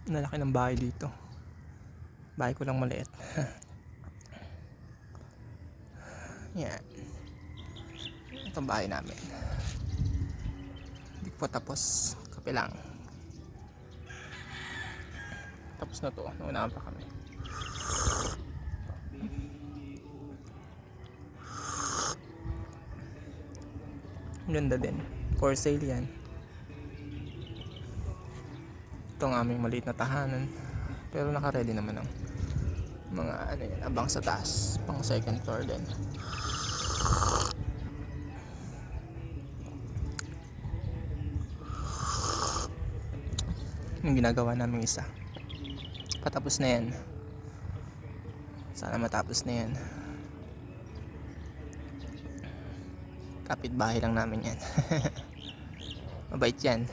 Nalaki ng bahay dito. Bahay ko lang maliit. Yan. Itong bahay namin. Hindi ko pa tapos. Kape lang. Tapos na to. Naunahan pa kami. Ganda din. For sale yan. Ito ang aming maliit na tahanan. Pero naka-ready naman ang mga ano yan, abang sa taas. Pang second floor din. Yung ginagawa namin isa. Patapos na yan. Sana matapos na yan. Kapit bahay lang namin yan. Mabait yan.